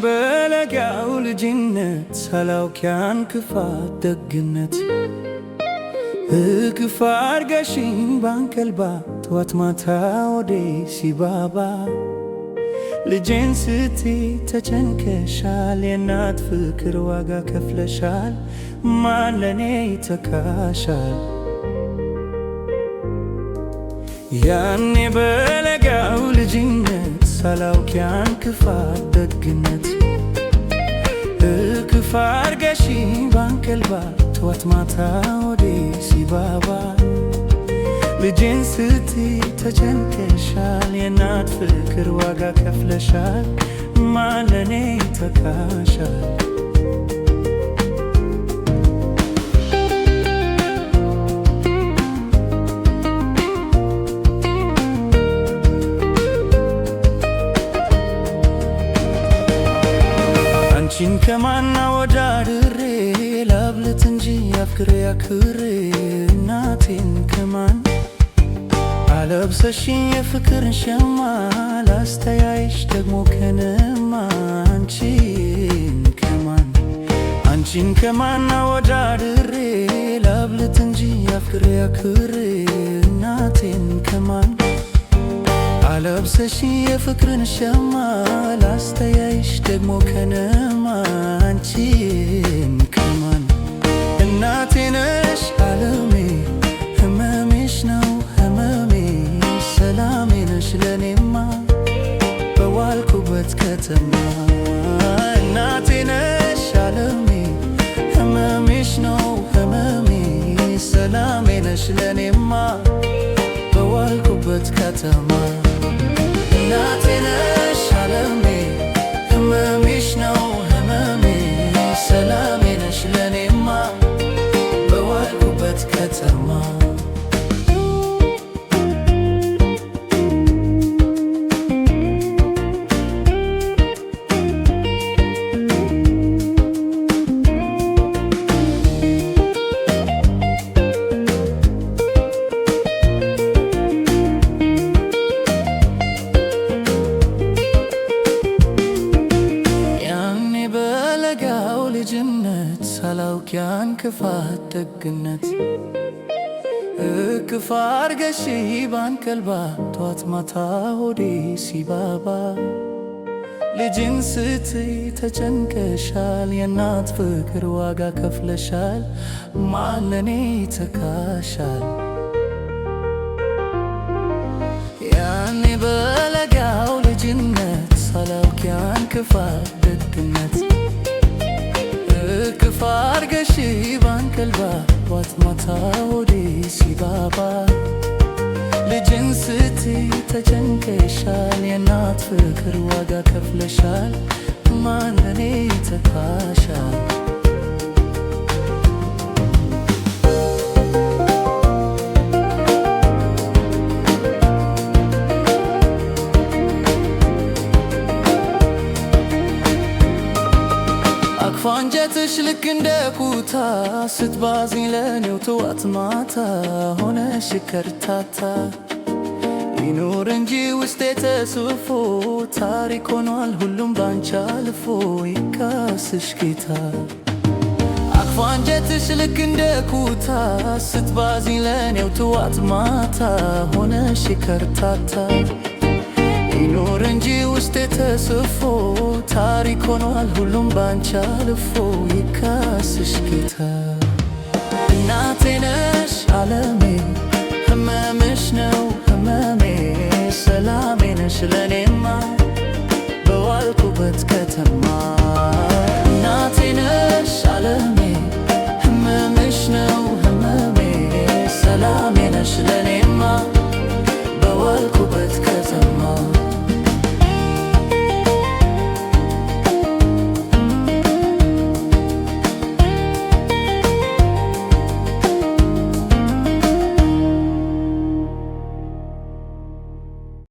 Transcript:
በለጋው ልጅነት ሳላውቅ ያን ክፋት ደግነት እቅፍ አድርገሽኝ ባንቀልባ ጠዋት ማታ ወዴ ሲባባ ልጄን ስትይ ተጨንቀሻል፣ የእናት ፍቅር ዋጋ ከፍለሻል፣ ማን ለኔ ይተካሻል? ያኔ በለጋው ልጅነት ሳላውቅ ያን ክፋት ደግነት እቅፍ አድርገሽኝ ባንቀልባ ጠዋት ማታ ወዴ ሲባባ ልጄን ስትይ ተጨንቀሻል፣ የእናት ፍቅር ዋጋ ከፍለሻል፣ ማን ለኔ ይተካሻል? አንቺን ከማና ወዳድሬ ላብለት እንጂ አፍቅሬ አክብሬ እናቴን ከማን አለብሰሽኝ የፍቅርን ሸማ ላስተያይሽ ደግሞ ከነማ አንቺን ከማና ወዳድሬ ላብለት እንጂ አፍቅሬ አክብሬ እናቴን ከማን አለብሰሽኝ የፍቅርን ሸማ ላስተያይሽ ደግሞ ከነማ አንቺን ከማን እናቴ ነሽ ዓለሜ ህመሜሽ ነው ህመሜ ሰላሜ ነሽ ለኔማ በዋልኩበት ከተማ እናቴ ነሽ ዓለሜ ህመሜሽ ነው ህመሜ ሰላሜ ነሽ ለኔማ በዋልኩበት ከተማ እናቴ ነሽ ዓለሜ ህመሜሽ ነው ህመሜ ሰላሜ ነሽ ለኔማ በዋልኩበት ከተማ ልጅነት ሳላውቅ ያን ክፋት ደግነት እቅፍ አድርገሽኝ ባንቀልባ ጠዋት ማታ ሆዴ ሲባባ ልጅን ስትይ ተጨንቀሻል፣ የእናት ፍቅር ዋጋ ከፍለሻል፣ ማን ለኔ ይተካሻል? ያኔ በለጋው ልጅነት ሳላውቅ ያን ክፋት ደግነት እቅፍ አድርገሽኝ ባንቀልባ ጠዋት ማታ ሆዴ ሲባባ ልጅን ስትይ ተጨንቀሻል፣ የእናት ፍቅር ዋጋ ከፍለሻል፣ ማን ለኔ ይተካሻል? አንጀትሽ ልክ እንደ ኩታ ስትባዝኝ ለኔው ጠዋት ማታ ሆነሽ ከርታታ ይኑር እንጂ ውስጤ ተስፎ ታሪክ ሆኗል ሁሉም ባንቺ አልፎ ይካስሽ ጌታ አቅፎ አንጀትሽ ልክ እንደ ኩታ ስትባዝኝ ለኔው ጠዋት ማታ ሆነሽ ከርታታ ይኑር እንጂ ውስጤ ተስፎ ታሪክ ሆኗል ሁሉም ባንቺ አልፎ ይካስሽ ጌታ እናቴ ነሽ ዓለም